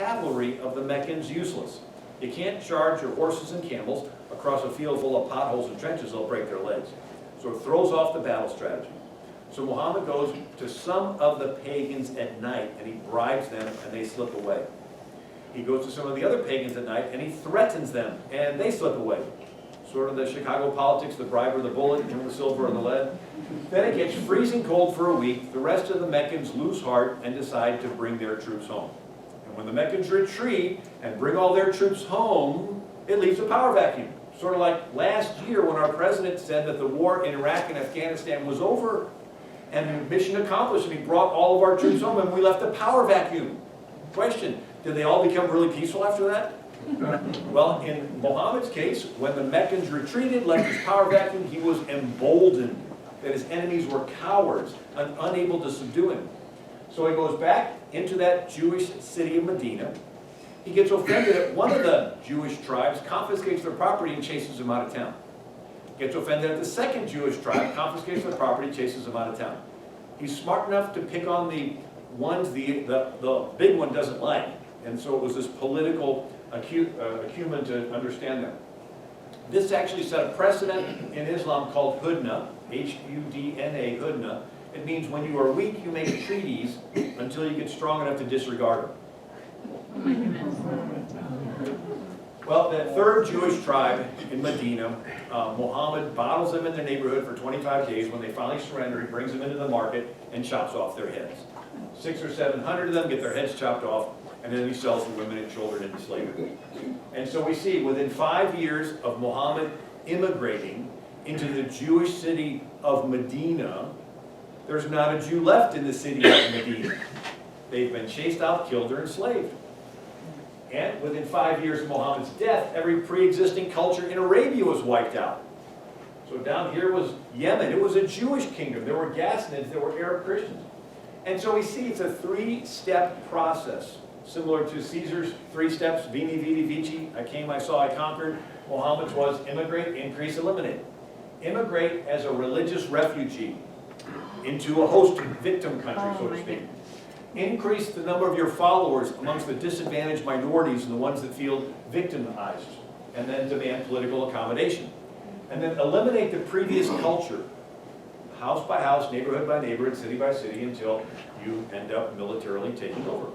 cavalry of the Meccans useless. You can't charge your horses and camels across a field full of potholes and trenches, they'll break their legs. So it throws off the battle strategy. So Muhammad goes to some of the pagans at night and he bribes them and they slip away. He goes to some of the other pagans at night and he threatens them and they slip away. Sort of the Chicago politics, the bribe or the bullet, the silver or the lead. Then it gets freezing cold for a week. The rest of the Meccans lose heart and decide to bring their troops home. And when the Meccans retreat and bring all their troops home, it leaves a power vacuum. Sort of like last year when our president said that the war in Iraq and Afghanistan was over and mission accomplished, and he brought all of our troops home and we left a power vacuum. Question, did they all become really peaceful after that? Well, in Muhammad's case, when the Meccans retreated, left his power vacuum, he was emboldened that his enemies were cowards and unable to subdue him. So he goes back into that Jewish city of Medina. He gets offended that one of the Jewish tribes confiscates their property and chases him out of town. Gets offended that the second Jewish tribe confiscates their property, chases him out of town. He's smart enough to pick on the ones the big one doesn't like. And so it was this political acumen to understand that. This actually set a precedent in Islam called hudna, H-U-D-N-A, hudna. It means when you are weak, you make treaties until you get strong enough to disregard them. Well, that third Jewish tribe in Medina, Muhammad bottles them in their neighborhood for 25 days. When they finally surrender, he brings them into the market and chops off their heads. 600 or 700 of them get their heads chopped off, and then he sells the women and children into slavery. And so we see within 5 years of Muhammad immigrating into the Jewish city of Medina, there's not a Jew left in the city of Medina. They've been chased out, killed, or enslaved. And within 5 years of Muhammad's death, every pre-existing culture in Arabia was wiped out. So down here was Yemen. It was a Jewish kingdom. There were Ghassanids, there were Arab Christians. And so we see it's a three-step process, similar to Caesar's 3 steps, Veni, Vidi, Vici, I came, I saw, I conquered. Muhammad's was immigrate, increase, eliminate. Immigrate as a religious refugee into a host victim country, so to speak. Increase the number of your followers amongst the disadvantaged minorities and the ones that feel victimized, and then demand political accommodation. And then eliminate the previous culture, house by house, neighborhood by neighborhood, city by city, until you end up militarily taking over.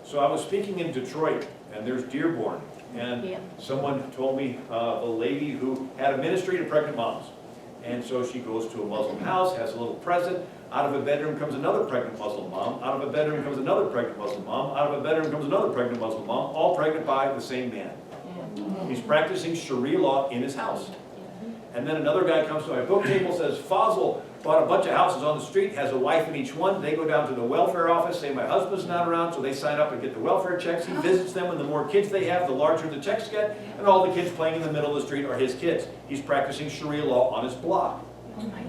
So I was speaking in Detroit, and there's Dearborn, and someone told me the lady who had a ministry to pregnant moms. And so she goes to a Muslim house, has a little present. Out of a bedroom comes another pregnant Muslim mom. Out of a bedroom comes another pregnant Muslim mom. Out of a bedroom comes another pregnant Muslim mom, all pregnant by the same man. He's practicing Sharia law in his house. And then another guy comes to my book table, says, Fazl bought a bunch of houses on the street, has a wife in each one. They go down to the welfare office, say my husband's not around, so they sign up and get the welfare checks. He visits them, and the more kids they have, the larger the checks get, and all the kids playing in the middle of the street are his kids. He's practicing Sharia law on his block.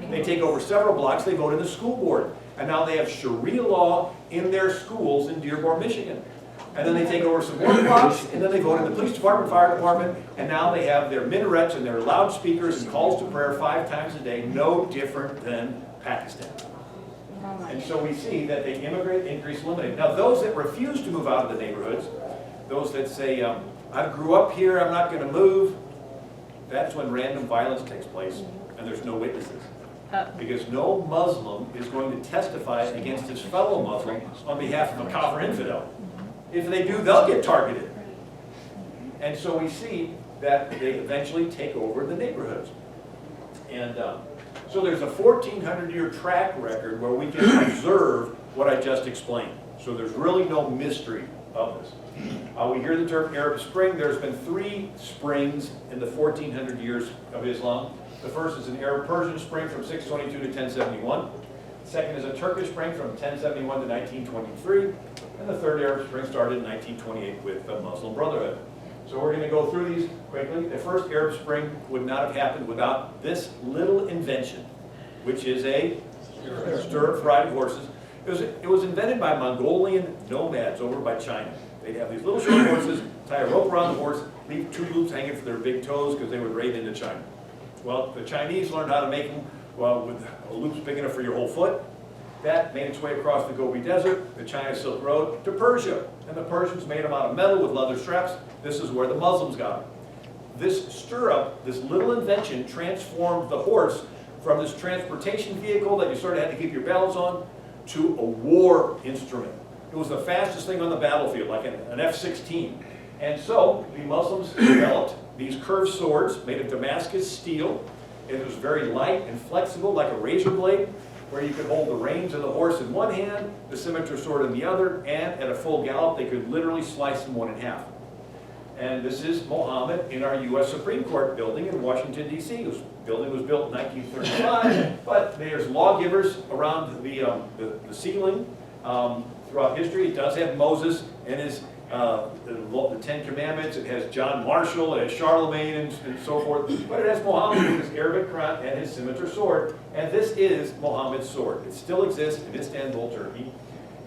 They take over several blocks, they vote in the school board, and now they have Sharia law in their schools in Dearborn, Michigan. And then they take over some more blocks, and then they vote in the police department, fire department, and now they have their minarets and their loudspeakers and calls to prayer 5 times a day, no different than Pakistan. And so we see that they immigrate, increase, eliminate. Now those that refuse to move out of the neighborhoods, those that say, I grew up here, I'm not going to move, that's when random violence takes place, and there's no witnesses. Because no Muslim is going to testify against his fellow Muslim on behalf of a kafir infidel. If they do, they'll get targeted. And so we see that they eventually take over the neighborhoods. And so there's a 1,400-year track record where we can observe what I just explained. So there's really no mystery of this. We hear the term Arab Spring. There's been 3 springs in the 1,400 years of Islam. The first is an Arab-Persian spring from 622 to 1071. The second is a Turkish spring from 1071 to 1923. And the third Arab Spring started in 1928 with the Muslim Brotherhood. So we're going to go through these quickly. The first Arab Spring would not have happened without this little invention, which is a stirrup for riding horses. It was invented by Mongolian nomads over by China. They'd have these little short horses, tie a rope around the horse, leave 2 loops hanging for their big toes because they would raid into China. Well, the Chinese learned how to make them with loops big enough for your whole foot. That made its way across the Gobi Desert, the China Silk Road, to Persia. And the Persians made them out of metal with leather straps. This is where the Muslims got them. This stirrup, this little invention, transformed the horse from this transportation vehicle that you sort of had to keep your balance on to a war instrument. It was the fastest thing on the battlefield, like an F-16. And so the Muslims developed these curved swords made of Damascus steel. It was very light and flexible, like a razor blade, where you could hold the reins of the horse in one hand, the scimitar sword in the other, and at a full gallop, they could literally slice them one in half. And this is Muhammad in our U.S. Supreme Court building in Washington, D.C. This building was built in 1935, but there's lawgivers around the ceiling throughout history. It does have Moses and his the Ten Commandments. It has John Marshall, it has Charlemagne, and so forth. But it has Muhammad with his Arabic Quran and his scimitar sword. And this is Muhammad's sword. It still exists in Istanbul, Turkey.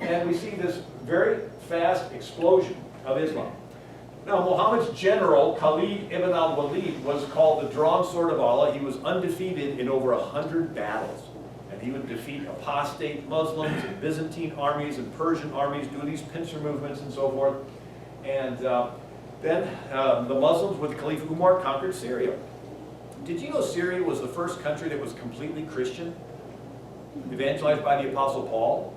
And we see this very fast explosion of Islam. Now, Muhammad's general, Khalid ibn al-Walid, was called the Drawn Sword of Allah. He was undefeated in over 100 battles. And he would defeat apostate Muslims and Byzantine armies and Persian armies, do these pincer movements and so forth. And then the Muslims with Caliph Umar conquered Syria. Did you know Syria was the first country that was completely Christian, evangelized by the Apostle Paul?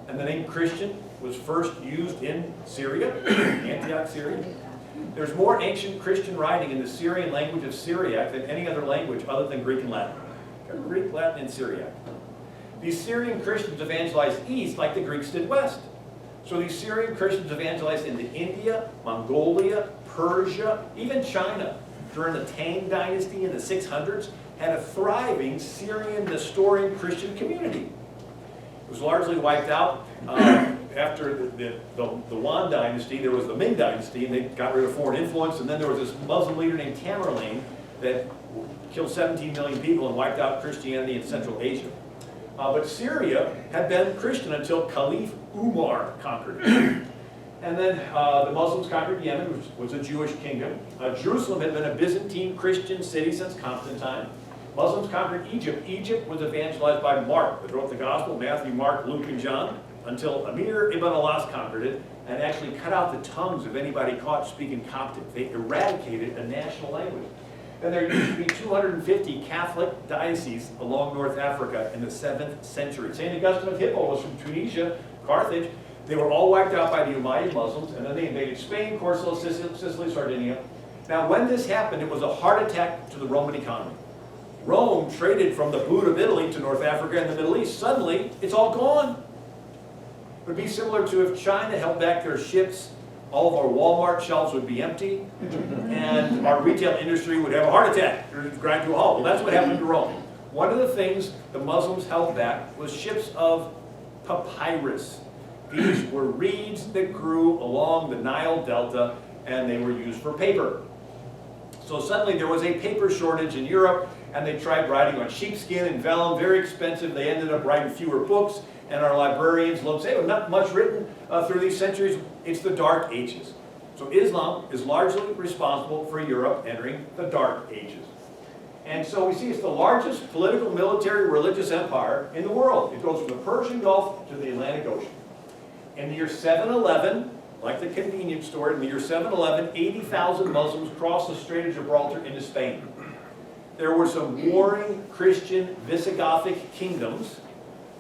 And the name Christian was first used in Syria, Antioch, Syria. There's more ancient Christian writing in the Syrian language of Syriac than any other language other than Greek and Latin. Greek, Latin, and Syriac. These Syrian Christians evangelized east like the Greeks did west. So these Syrian Christians evangelized into India, Mongolia, Persia, even China. During the Tang dynasty in the 600s, had a thriving Syrian Nestorian Christian community. It was largely wiped out after the Yuan dynasty. There was the Ming dynasty, and they got rid of foreign influence, and then there was this Muslim leader named Tamerlane that killed 17 million people and wiped out Christianity in Central Asia. But Syria had been Christian until Caliph Umar conquered it. And then the Muslims conquered Yemen, which was a Jewish kingdom. Jerusalem had been a Byzantine Christian city since Constantine. Muslims conquered Egypt. Egypt was evangelized by Mark, that wrote the Gospel, Matthew, Mark, Luke, and John, until Amir ibn al-As conquered it and actually cut out the tongues of anybody caught speaking Coptic. They eradicated a national language. And there used to be 250 Catholic dioceses along North Africa in the 7th century. St. Augustine of Hippo was from Tunisia, Carthage. They were all wiped out by the Umayyad Muslims, and then they invaded Spain, Corsica, Sicily, Sardinia. Now, when this happened, it was a heart attack to the Roman economy. Rome traded from the boot of Italy to North Africa and the Middle East. Suddenly, it's all gone. It would be similar to if China held back their ships, all of our Walmart shelves would be empty, and our retail industry would have a heart attack, or grind to a halt. Well, that's what happened to Rome. One of the things the Muslims held back was ships of papyrus. These were reeds that grew along the Nile Delta, and they were used for paper. So suddenly there was a paper shortage in Europe, and they tried writing on sheepskin and vellum, very expensive. They ended up writing fewer books, and our librarians look, say, well, not much written through these centuries. It's the Dark Ages. So Islam is largely responsible for Europe entering the Dark Ages. And so we see it's the largest political, military, religious empire in the world. It goes from the Persian Gulf to the Atlantic Ocean. In the year 711, like the convenience store, in the year 711, 80,000 Muslims crossed the Strait of Gibraltar into Spain. There were some warring Christian Visigothic kingdoms,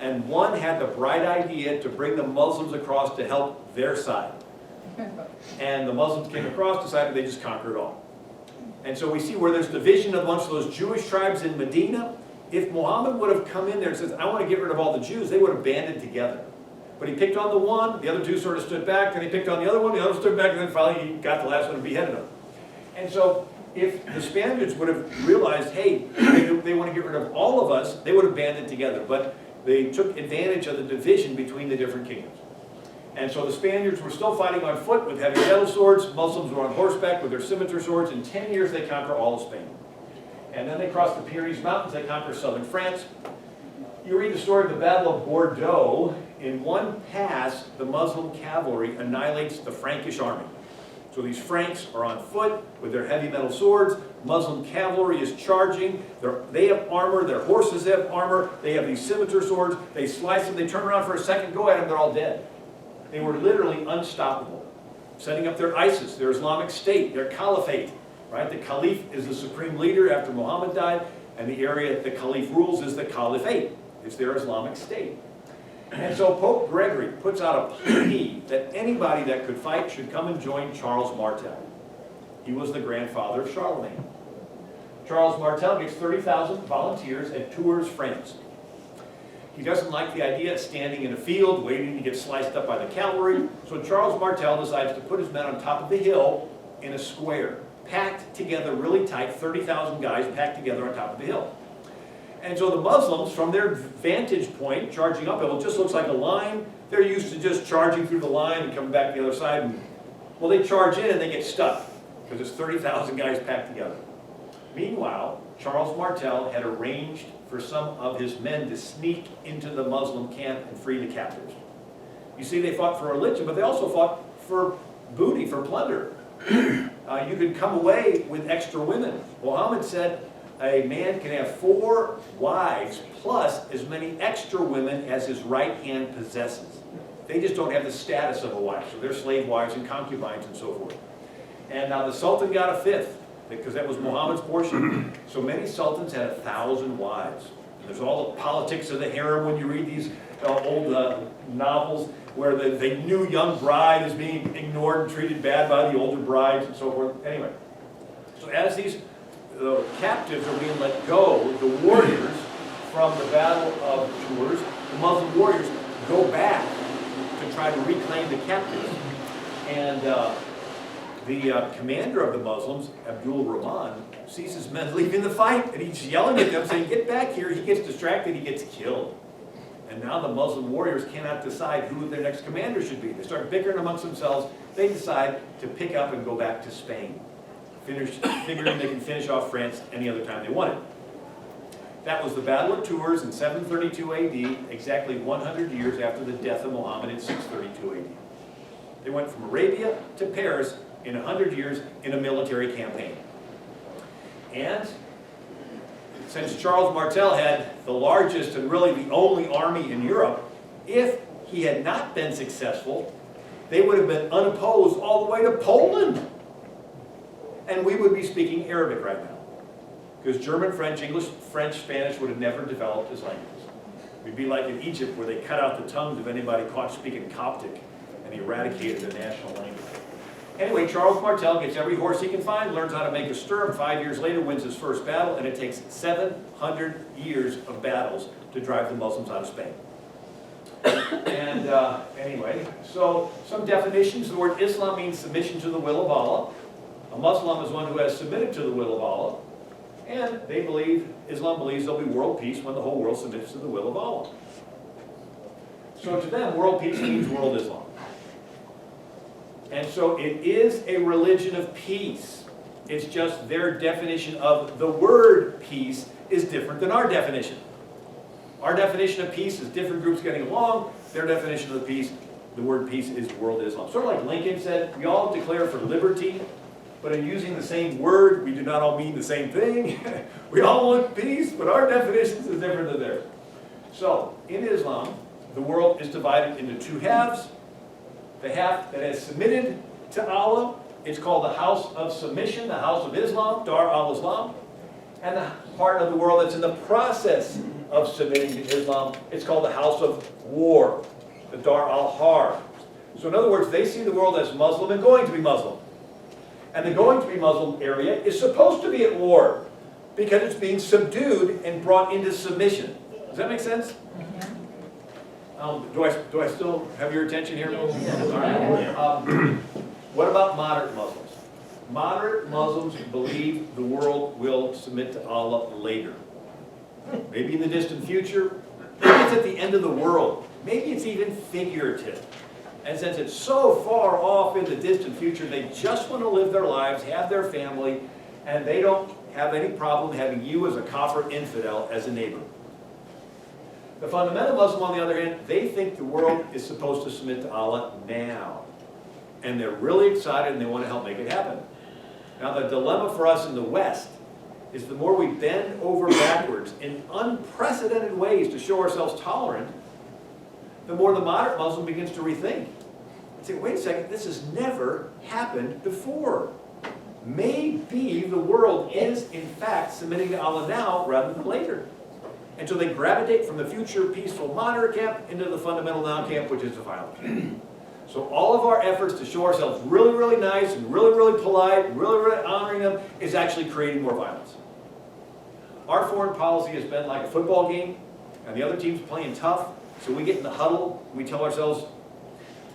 and one had the bright idea to bring the Muslims across to help their side. And the Muslims came across, decided they just conquer it all. And so we see where there's division amongst those Jewish tribes in Medina. If Muhammad would have come in there and said, I want to get rid of all the Jews, they would have banded together. But he picked on the one, the other two sort of stood back, then he picked on the other one, the other stood back, and then finally he got the last one and beheaded him. And so if the Spaniards would have realized, hey, they want to get rid of all of us, they would have banded together. But they took advantage of the division between the different kingdoms. And so the Spaniards were still fighting on foot with heavy metal swords. Muslims were on horseback with their scimitar swords. In 10 years, they conquer all of Spain. And then they cross the Pyrenees Mountains. They conquer southern France. You read the story of the Battle of Bordeaux. In one pass, the Muslim cavalry annihilates the Frankish army. So these Franks are on foot with their heavy metal swords. Muslim cavalry is charging. They have armor. Their horses have armor. They have these scimitar swords. They slice them. They turn around for a second, go at them. They're all dead. They were literally unstoppable. Setting up their ISIS, their Islamic State, their caliphate. Right? The caliph is the supreme leader after Muhammad died, and the area the caliph rules is the caliphate. It's their Islamic State. And so Pope Gregory puts out a plea that anybody that could fight should come and join Charles Martel. He was the grandfather of Charlemagne. Charles Martel gets 30,000 volunteers and tours France. He doesn't like the idea of standing in a field waiting to get sliced up by the cavalry, so Charles Martel decides to put his men on top of the hill in a square, packed together really tight, 30,000 guys packed together on top of the hill. And so the Muslims, from their vantage point, charging uphill, it just looks like a line. They're used to just charging through the line and coming back to the other side. And, well, they charge in and they get stuck because it's 30,000 guys packed together. Meanwhile, Charles Martel had arranged for some of his men to sneak into the Muslim camp and free the captives. You see, they fought for religion, but they also fought for booty, for plunder. You could come away with extra women. Muhammad said, a man can have 4 wives plus as many extra women as his right hand possesses. They just don't have the status of a wife, so they're slave wives and concubines and so forth. And now the Sultan got a 5th, because that was Muhammad's portion. So many sultans had 1,000 wives. And there's all the politics of the harem when you read these old novels where the new young bride is being ignored and treated bad by the older brides and so forth. Anyway, so as these the captives are being let go, the warriors from the Battle of Tours, the Muslim warriors, go back to try to reclaim the captives. And the commander of the Muslims, Abdul Rahman, sees his men leaving the fight, and he's yelling at them, saying, get back here. He gets distracted, he gets killed. And now the Muslim warriors cannot decide who their next commander should be. They start bickering amongst themselves. They decide to pick up and go back to Spain, figuring they can finish off France any other time they wanted. That was the Battle of Tours in 732 AD, exactly 100 years after the death of Muhammad in 632 AD. They went from Arabia to Paris in 100 years in a military campaign. And since Charles Martel had the largest and really the only army in Europe, if he had not been successful, they would have been unopposed all the way to Poland. And we would be speaking Arabic right now. Because German, French, English, French, Spanish would have never developed as languages. We'd be like in Egypt where they cut out the tongues of anybody caught speaking Coptic and eradicated the national language. Anyway, Charles Martel gets every horse he can find, learns how to make a stirrup, 5 years later wins his first battle, and it takes 700 years of battles to drive the Muslims out of Spain. And anyway, so some definitions. The word Islam means submission to the will of Allah. A Muslim is one who has submitted to the will of Allah. And Islam believes there'll be world peace when the whole world submits to the will of Allah. So to them, world peace means world Islam. And so it is a religion of peace. It's just their definition of the word peace is different than our definition. Our definition of peace is different groups getting along. Their definition of the peace, the word peace, is world Islam. Sort of like Lincoln said, we all declare for liberty, but in using the same word, we do not all mean the same thing. We all want peace, but our definitions is different than theirs. So, in Islam, the world is divided into 2 halves. The half that has submitted to Allah, it's called the house of submission, the house of Islam, Dar al-Islam. And the part of the world that's in the process of submitting to Islam, it's called the house of war, the Dar al-Harb. So in other words, they see the world as Muslim and going to be Muslim. And the going to be Muslim area is supposed to be at war because it's being subdued and brought into submission. Does that make sense? Do I still have your attention here? Yes. All right. What about moderate Muslims? Moderate Muslims believe the world will submit to Allah later. Maybe in the distant future. Maybe it's at the end of the world. Maybe it's even figurative. And since it's so far off in the distant future, they just want to live their lives, have their family, and they don't have any problem having you as a kafir infidel as a neighbor. The fundamental Muslim, on the other hand, they think the world is supposed to submit to Allah now. and they're really excited and they want to help make it happen. Now the dilemma for us in the West is the more we bend over backwards in unprecedented ways to show ourselves tolerant, the more the moderate Muslim begins to rethink. And say, wait a second, this has never happened before. Maybe the world is, in fact, submitting to Allah now rather than later. And so they gravitate from the future peaceful moderate camp into the fundamental now camp, which is the violent camp. So all of our efforts to show ourselves really, really nice and really, really polite, really, really honoring them, is actually creating more violence. Our foreign policy has been like a football game, and the other team's playing tough, so we get in the huddle, we tell ourselves,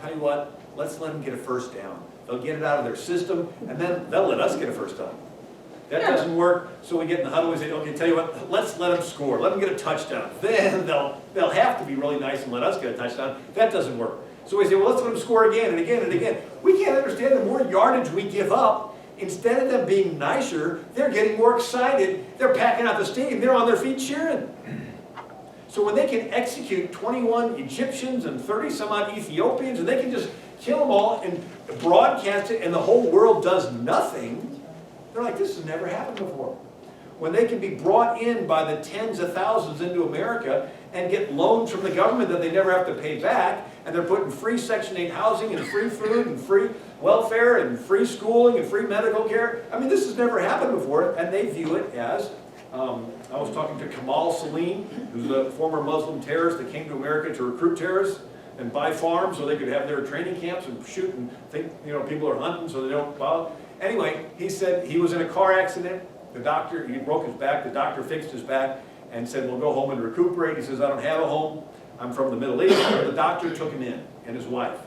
tell you what, let's let them get a first down. They'll get it out of their system, and then they'll let us get a first down. That doesn't work, so we get in the huddle and we say, okay, tell you what, let's let them score. Let them get a touchdown. Then they'll have to be really nice and let us get a touchdown. That doesn't work. So we say, well, let's let them score again and again and again. We can't understand the more yardage we give up, instead of them being nicer, they're getting more excited. They're packing out the stadium. They're on their feet cheering. So when they can execute 21 Egyptians and 30 some odd Ethiopians, and they can just kill them all and broadcast it, and the whole world does nothing, they're like, this has never happened before. When they can be brought in by the tens of thousands into America and get loans from the government that they never have to pay back, and they're putting free Section 8 housing and free food and free welfare and free schooling and free medical care. I mean, this has never happened before, and they view it as, I was talking to Kamal Salim, who's a former Muslim terrorist that came to America to recruit terrorists and buy farms so they could have their training camps and shoot and think, people are hunting so they don't bother. Anyway, he said he was in a car accident. The doctor, he broke his back. The doctor fixed his back and said, well, go home and recuperate. He says, I don't have a home. I'm from the Middle East. The doctor took him in, and his wife.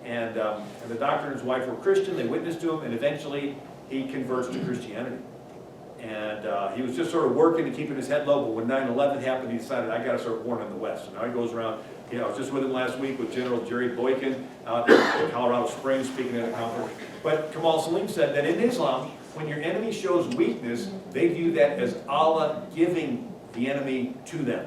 And the doctor and his wife were Christian. They witnessed to him, and eventually he converts to Christianity. And he was just sort of working and keeping his head low, but when 9/11 happened, he decided, I got to start warning the West. So now he goes around. I was just with him last week with General Jerry Boykin out in Colorado Springs speaking at a conference. But Kamal Salim said that in Islam, when your enemy shows weakness, they view that as Allah giving the enemy to them.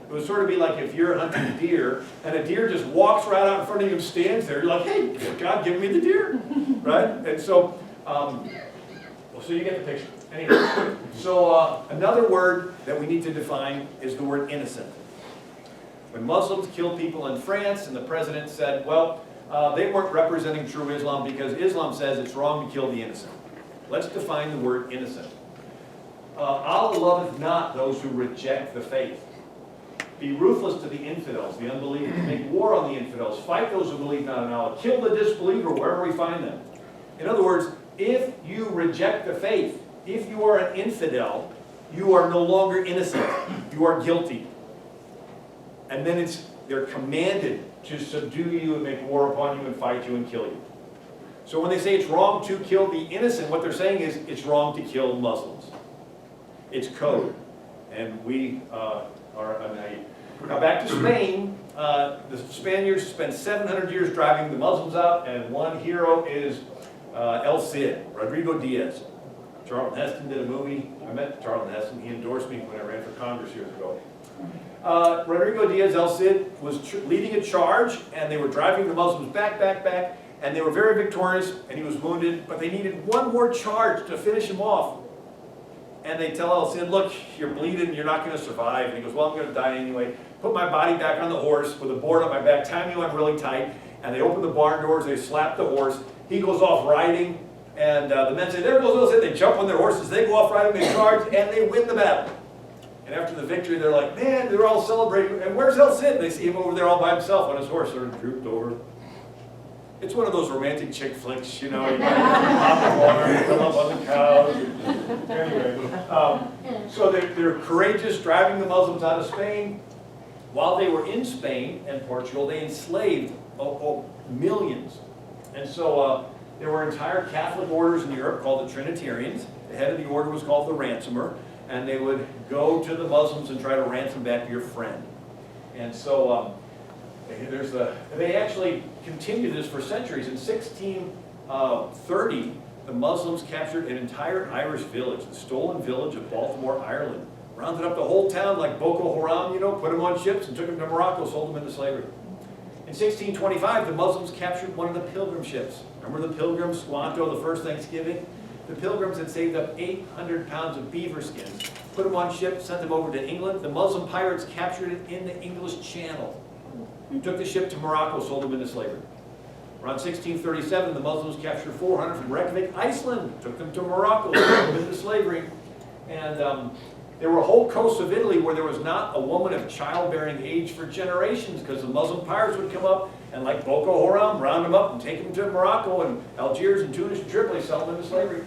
It would sort of be like if you're hunting deer, and a deer just walks right out in front of you and stands there. You're like, hey, God, give me the deer, right? And so, so you get the picture. Anyway, so another word that we need to define is the word innocent. When Muslims killed people in France, and the president said, well, they weren't representing true Islam because Islam says it's wrong to kill the innocent. Let's define the word innocent. Allah loveth not those who reject the faith. Be ruthless to the infidels, the unbelievers. Make war on the infidels. Fight those who believe not in Allah. Kill the disbeliever wherever we find them. In other words, if you reject the faith, if you are an infidel, you are no longer innocent. You are guilty. And then they're commanded to subdue you and make war upon you and fight you and kill you. So when they say it's wrong to kill the innocent, what they're saying is it's wrong to kill Muslims. It's code. And we are now back to Spain. The Spaniards spent 700 years driving the Muslims out, and one hero is El Cid, Rodrigo Diaz. Charlton Heston did a movie. I met Charlton Heston. He endorsed me when I ran for Congress years ago. Rodrigo Diaz, El Cid, was leading a charge, and they were driving the Muslims back, and they were very victorious, and he was wounded, but they needed one more charge to finish him off. And they tell El Cid, look, you're bleeding, you're not going to survive. And he goes, well, I'm going to die anyway. Put my body back on the horse with a board on my back, tie me on really tight, and they open the barn doors, they slap the horse. He goes off riding, and the men say, there goes El Cid. They jump on their horses, they go off riding, they charge, and they win the battle. And after the victory, they're like, man, they're all celebrating. And where's El Cid? They see him over there all by himself on his horse, sort of drooped over. It's one of those romantic chick flicks, you know, you pop the water, come up on the couch. Anyway, so they're courageous, driving the Muslims out of Spain. While they were in Spain and Portugal, they enslaved millions. And so there were entire Catholic orders in Europe called the Trinitarians. The head of the order was called the ransomer. And they would go to the Muslims and try to ransom back your friend. And so they actually continued this for centuries. In 1630, the Muslims captured an entire Irish village, the stolen village of Baltimore, Ireland. Rounded up the whole town like Boko Haram, put them on ships and took them to Morocco, sold them into slavery. In 1625, the Muslims captured one of the pilgrim ships. Remember the Pilgrims, Squanto, the first Thanksgiving? The Pilgrims had saved up 800 pounds of beaver skins, put them on ship, sent them over to England. The Muslim pirates captured it in the English Channel. Took the ship to Morocco, sold them into slavery. Around 1637, the Muslims captured 400 from Reykjavik, Iceland, took them to Morocco, sold them into slavery. And there were whole coasts of Italy where there was not a woman of childbearing age for generations because the Muslim pirates would come up and, like Boko Haram, round them up and take them to Morocco and Algiers and Tunis and Tripoli, sell them into slavery.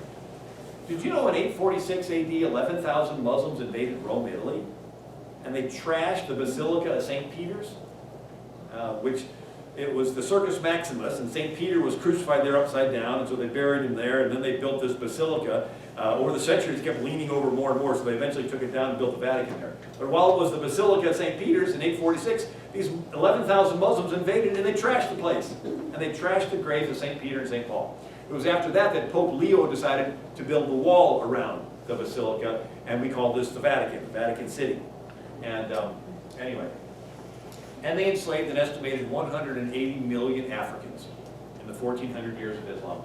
Did you know in 846 AD, 11,000 Muslims invaded Rome, Italy? And they trashed the Basilica of St. Peter's, which it was the Circus Maximus, and St. Peter was crucified there upside down, and so they buried him there, and then they built this basilica. Over the centuries, it kept leaning over more and more, so they eventually took it down and built the Vatican there. But while it was the Basilica of St. Peter's in 846, these 11,000 Muslims invaded and they trashed the place. And they trashed the graves of St. Peter and St. Paul. It was after that that Pope Leo decided to build the wall around the Basilica, and we call this the Vatican City. And anyway, and they enslaved an estimated 180 million Africans in the 1400 years of Islam.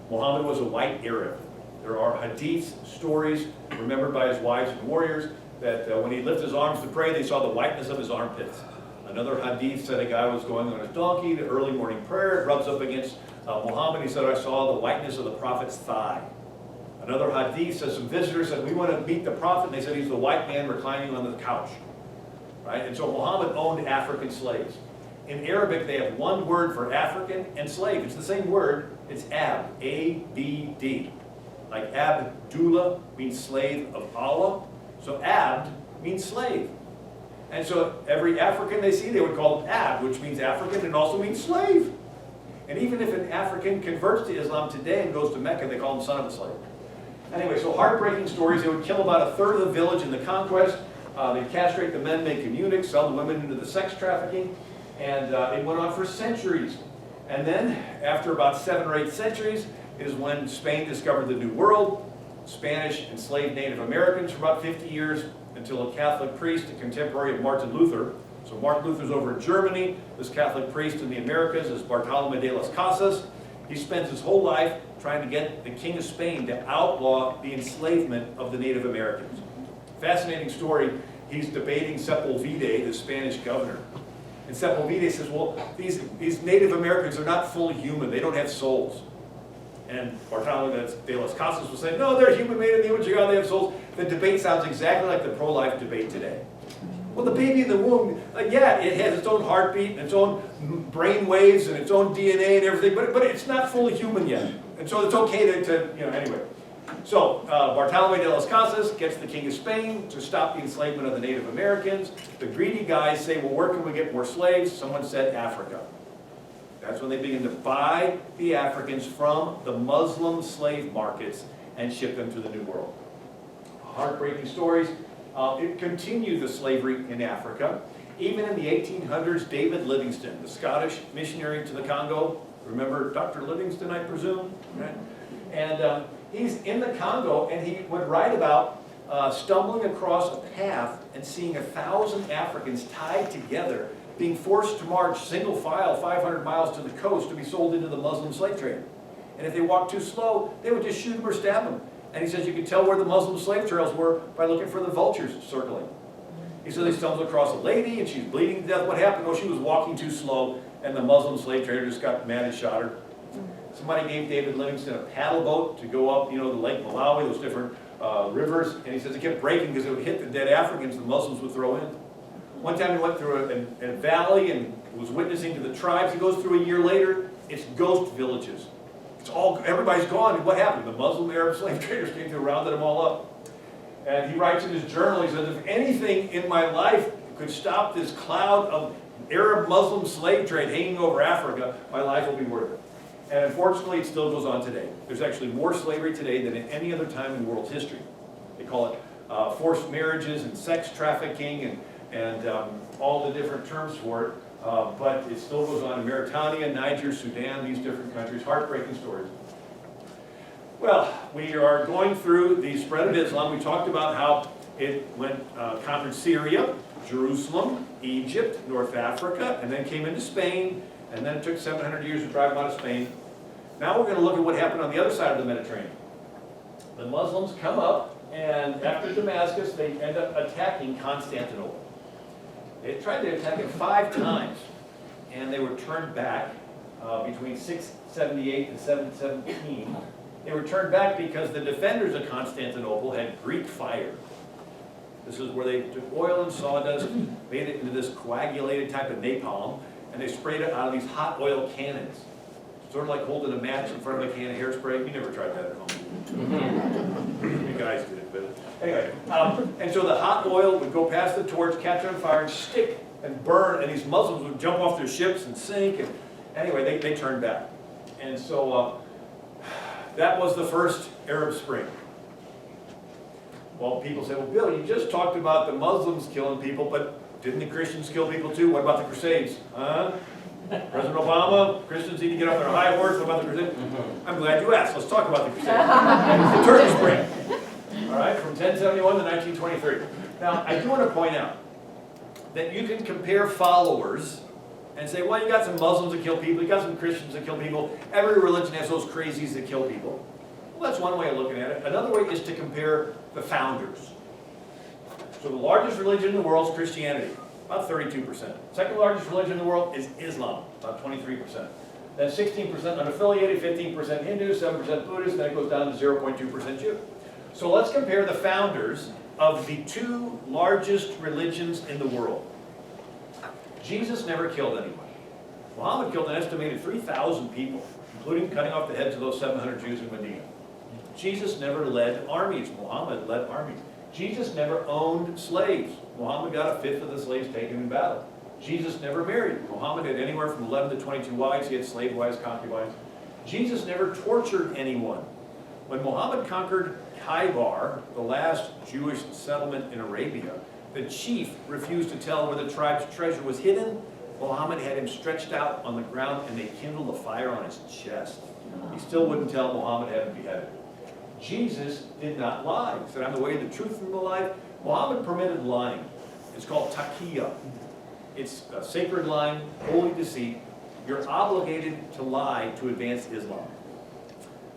Muhammad was a white Arab. There are hadiths, stories, remembered by his wives and warriors, that when he lifted his arms to pray, they saw the whiteness of his armpits. Another hadith said a guy was going on his donkey to early morning prayer, it rubs up against Muhammad. He said, I saw the whiteness of the prophet's thigh. Another hadith says some visitors said, we want to meet the prophet, and they said he's the white man reclining on the couch. Right? And so Muhammad owned African slaves. In Arabic, they have one word for African and slave. It's the same word. It's abd, A-B-D. Like Abdullah means slave of Allah. So abd means slave. And so every African they see, they would call him abd, which means African and also means slave. And even if an African converts to Islam today and goes to Mecca, they call him son of a slave. Anyway, so heartbreaking stories. They would kill about a third of the village in the conquest. They'd castrate the men, make them eunuchs, sell the women into the sex trafficking. And it went on for centuries. And then, after about 7 or 8 centuries, is when Spain discovered the New World. Spanish enslaved Native Americans for about 50 years until a Catholic priest, a contemporary of Martin Luther. So Martin Luther's over in Germany. This Catholic priest in the Americas is Bartolomé de las Casas. He spends his whole life trying to get the King of Spain to outlaw the enslavement of the Native Americans. Fascinating story. He's debating Sepulveda, the Spanish governor. And Sepulveda says, well, these Native Americans are not fully human. They don't have souls. And Bartolomé de las Casas was saying, no, they're human, made in the image of God, they have souls. The debate sounds exactly like the pro-life debate today. Well, the baby in the womb, yeah, it has its own heartbeat and its own brain waves and its own DNA and everything, but it's not fully human yet. And so it's okay to anyway. So Bartolomé de las Casas gets the King of Spain to stop the enslavement of the Native Americans. The greedy guys say, well, where can we get more slaves? Someone said Africa. That's when they begin to buy the Africans from the Muslim slave markets and ship them to the New World. Heartbreaking stories. It continued the slavery in Africa. Even in the 1800s, David Livingstone, the Scottish missionary to the Congo, remember Dr. Livingstone, I presume? Right? And he's in the Congo, and he would write about stumbling across a path and seeing 1,000 Africans tied together being forced to march single file 500 miles to the coast to be sold into the Muslim slave trade. And if they walked too slow, they would just shoot them or stab them. And he says you could tell where the Muslim slave trails were by looking for the vultures circling. He says he stumbles across a lady and she's bleeding to death. What happened? Oh, she was walking too slow and the Muslim slave trader just got mad and shot her. Somebody gave David Livingstone a paddle boat to go up, the Lake Malawi, those different rivers. And he says it kept breaking because it would hit the dead Africans the Muslims would throw in. One time he went through a valley and was witnessing to the tribes. He goes through a year later, it's ghost villages. Everybody's gone. And what happened? The Muslim Arab slave traders came through and rounded them all up. And he writes in his journal, he says, if anything in my life could stop this cloud of Arab Muslim slave trade hanging over Africa, my life will be worth it. And unfortunately, it still goes on today. There's actually more slavery today than at any other time in world history. They call it forced marriages and sex trafficking and all the different terms for it. But it still goes on in Mauritania, Niger, Sudan, these different countries. Heartbreaking stories. Well, we are going through the spread of Islam. We talked about how it conquered Syria. Jerusalem, Egypt, North Africa, and then came into Spain, and then it took 700 years to drive them out of Spain. Now we're going to look at what happened on the other side of the Mediterranean. The Muslims come up, and after Damascus, they end up attacking Constantinople. They tried to attack it 5 times, and they were turned back between 678 and 717. They were turned back because the defenders of Constantinople had Greek fire. This is where they took oil and sawdust, made it into this coagulated type of napalm, and they sprayed it out of these hot oil cannons. Sort of like holding a match in front of a can of hairspray. You never tried that at home. You guys did it, but anyway. And so the hot oil would go past the torch, catch on fire, and stick and burn, and these Muslims would jump off their ships and sink. And anyway, they turned back. And so that was the first Arab Spring. Well, people say, well, Bill, you just talked about the Muslims killing people, but didn't the Christians kill people too? What about the Crusades? Huh? President Obama, Christians need to get off their high horse. What about the Crusades? I'm glad you asked. Let's talk about the Crusades. The Turkish Spring. All right, from 1071 to 1923. Now, I do want to point out that you can compare followers and say, well, you got some Muslims that kill people, you got some Christians that kill people. Every religion has those crazies that kill people. Well, that's one way of looking at it. Another way is to compare the founders. So the largest religion in the world is Christianity, about 32%. Second largest religion in the world is Islam, about 23%. Then 16% unaffiliated, 15% Hindu, 7% Buddhist, then it goes down to 0.2% Jew. So let's compare the founders of the 2 largest religions in the world. Jesus never killed anyone. Muhammad killed an estimated 3,000 people, including cutting off the heads of those 700 Jews in Medina. Jesus never led armies. Muhammad led armies. Jesus never owned slaves. Muhammad got 1/5 of the slaves taken in battle. Jesus never married. Muhammad had anywhere from 11 to 22 wives. He had slave wives, concubines. Jesus never tortured anyone. When Muhammad conquered Khaybar, the last Jewish settlement in Arabia, the chief refused to tell where the tribe's treasure was hidden. Muhammad had him stretched out on the ground, and they kindled a fire on his chest. He still wouldn't tell. Muhammad had him beheaded. Jesus did not lie. He said, I'm the way, the truth, and the life. Muhammad permitted lying. It's called taqiyya. It's a sacred lying, holy deceit. You're obligated to lie to advance Islam.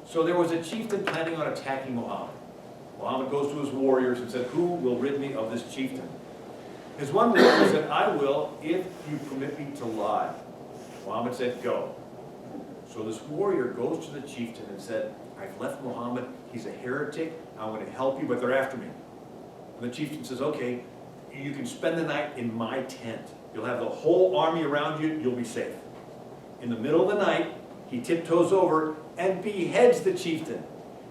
So there was a chieftain planning on attacking Muhammad. Muhammad goes to his warriors and said, who will rid me of this chieftain? His one warrior said, I will if you permit me to lie. Muhammad said, go. So this warrior goes to the chieftain and said, I've left Muhammad, he's a heretic, I want to help you, but they're after me. And the chieftain says, okay, you can spend the night in my tent. You'll have the whole army around you, you'll be safe. In the middle of the night, he tiptoes over and beheads the chieftain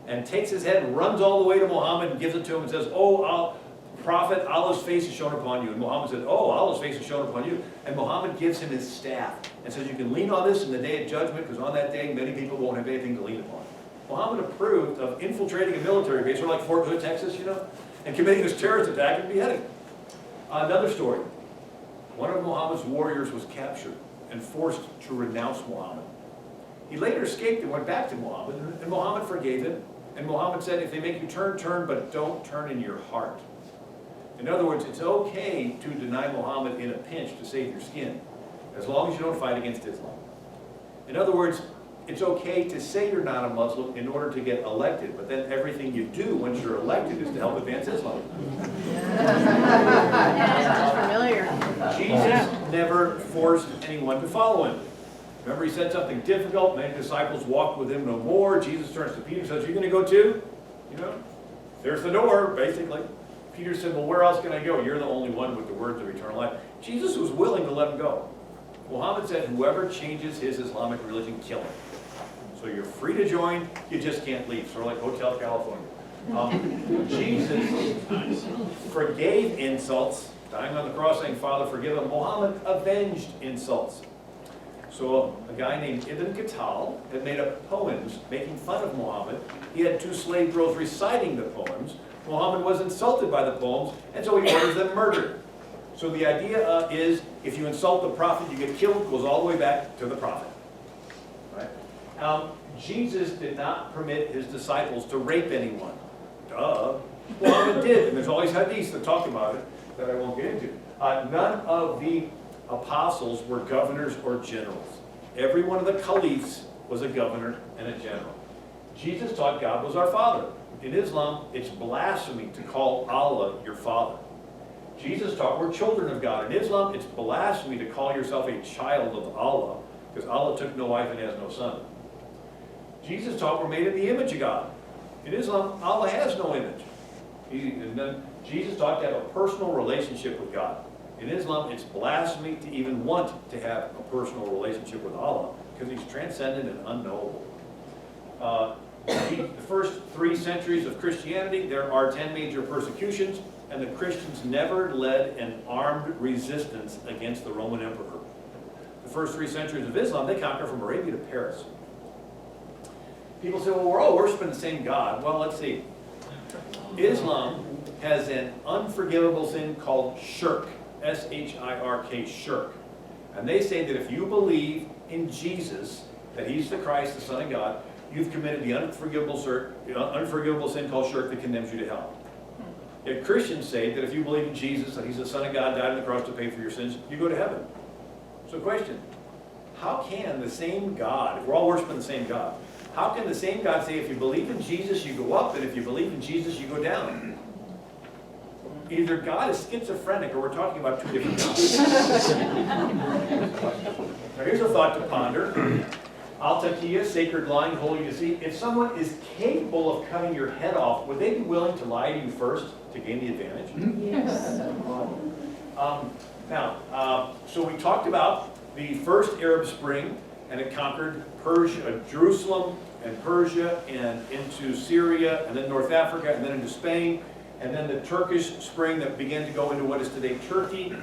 and takes his head and runs all the way to Muhammad and gives it to him and says, oh, Prophet, Allah's face is shown upon you. And Muhammad said, oh, Allah's face is shown upon you. And Muhammad gives him his staff and says, you can lean on this in the day of judgment, because on that day, many people won't have anything to lean upon. Muhammad approved of infiltrating a military base, sort of like Fort Hood, Texas, you know, and committing this terrorist attack and beheading. Another story. One of Muhammad's warriors was captured and forced to renounce Muhammad. He later escaped and went back to Muhammad, and Muhammad forgave him. And Muhammad said, if they make you turn, turn, but don't turn in your heart. In other words, it's okay to deny Muhammad in a pinch to save your skin, as long as you don't fight against Islam. In other words, it's okay to say you're not a Muslim in order to get elected, but then everything you do once you're elected is to help advance Islam. Familiar. Jesus never forced anyone to follow him. Remember, he said something difficult. Many disciples walked with him no more. Jesus turns to Peter and says, you going to go too? You know, there's the door, basically. Peter said, well, where else can I go? You're the only one with the words of eternal life. Jesus was willing to let him go. Muhammad said, whoever changes his Islamic religion, kill him. So you're free to join, you just can't leave. Sort of like Hotel California. Jesus forgave insults, dying on the cross saying, Father, forgive them. Muhammad avenged insults. So a guy named Ibn Qattal had made up poems making fun of Muhammad. He had 2 slave girls reciting the poems. Muhammad was insulted by the poems, and so he orders them murdered. So the idea is, if you insult the prophet, you get killed. It goes all the way back to the prophet. Right? Jesus did not permit his disciples to rape anyone. Duh. Muhammad did, and there's all these hadiths that talk about it that I won't get into. None of the apostles were governors or generals. Every one of the caliphs was a governor and a general. Jesus taught God was our Father. In Islam, it's blasphemy to call Allah your Father. Jesus taught we're children of God. In Islam, it's blasphemy to call yourself a child of Allah, because Allah took no wife and has no son. Jesus taught we're made in the image of God. In Islam, Allah has no image. And then Jesus taught to have a personal relationship with God. In Islam, it's blasphemy to even want to have a personal relationship with Allah, because He's transcendent and unknowable. The first 3 centuries of Christianity, there are 10 major persecutions, and the Christians never led an armed resistance against the Roman emperor. The first 3 centuries of Islam, they conquered from Arabia to Paris. People say, well, we're all worshiping the same God. Well, let's see. Islam has an unforgivable sin called shirk, S-H-I-R-K, shirk. And they say that if you believe in Jesus, that He's the Christ, the Son of God, you've committed the unforgivable sin called shirk that condemns you to hell. Yet Christians say that if you believe in Jesus, that He's the Son of God, died on the cross to pay for your sins, you go to heaven. So question, how can the same God, if we're all worshiping the same God, how can the same God say if you believe in Jesus, you go up, and if you believe in Jesus, you go down? Either God is schizophrenic or we're talking about 2 different gods. Now here's a thought to ponder. Al-Taqiyya, sacred lying, holy deceit. If someone is capable of cutting your head off, would they be willing to lie to you first to gain the advantage? Yes. So we talked about the first Arab Spring, and it conquered Persia, Jerusalem and Persia, and into Syria, and then North Africa, and then into Spain, and then the Turkish Spring that began to go into what is today Turkey.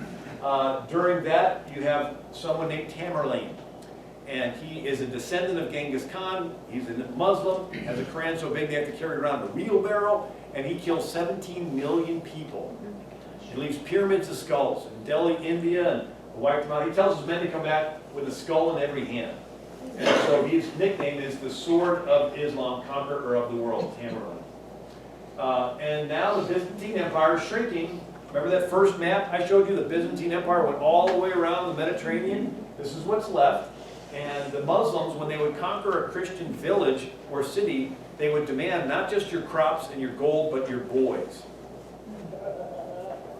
During that, you have someone named Tamerlane. And he is a descendant of Genghis Khan. He's a Muslim, has a Quran so big they have to carry it around a wheelbarrow, and he kills 17 million people. He leaves pyramids of skulls in Delhi, India, and wiped them out. He tells his men to come back with a skull in every hand. And so his nickname is the Sword of Islam, Conqueror of the World, Tamerlane. And now the Byzantine Empire is shrinking. Remember that first map I showed you? The Byzantine Empire went all the way around the Mediterranean. This is what's left. And the Muslims, when they would conquer a Christian village or city, they would demand not just your crops and your gold, but your boys.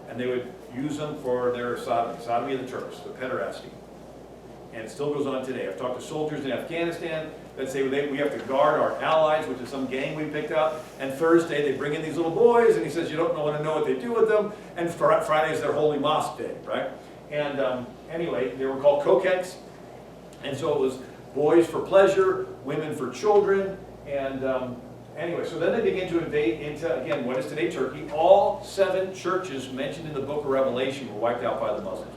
And they would use them for their sodomy of the Turks, the pederasty. And it still goes on today. I've talked to soldiers in Afghanistan that say we have to guard our allies, which is some gang we picked up. And Thursday they bring in these little boys, and he says you don't want to know what they do with them. And Friday is their holy mosque day, right? And anyway, they were called coquettes. And so it was boys for pleasure, women for children, and anyway, so then they began to invade into, again, what is today Turkey. All 7 churches mentioned in the book of Revelation were wiped out by the Muslims.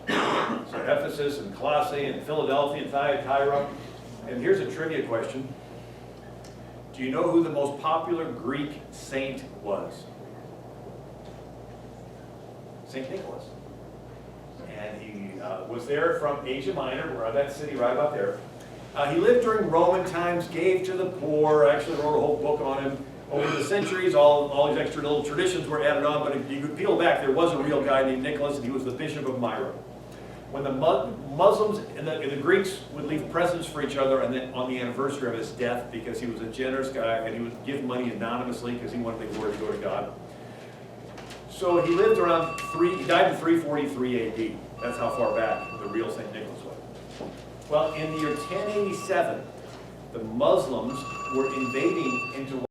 So Ephesus and Colossae and Philadelphia and Thyatira. And here's a trivia question. Do you know who the most popular Greek saint was? St. Nicholas. And he was there from Asia Minor, where that city right about there. He lived during Roman times, gave to the poor. I actually wrote a whole book on him. Over the centuries, all these extra little traditions were added on, but if you could peel back, there was a real guy named Nicholas, and he was the Bishop of Myra. When the Muslims and the Greeks would leave presents for each other, and then on the anniversary of his death, because he was a generous guy, and he would give money anonymously because he wanted the glory to go to God. So he lived around he died in 343 AD. That's how far back the real St. Nicholas was. Well, in the year 1087, the Muslims were invading into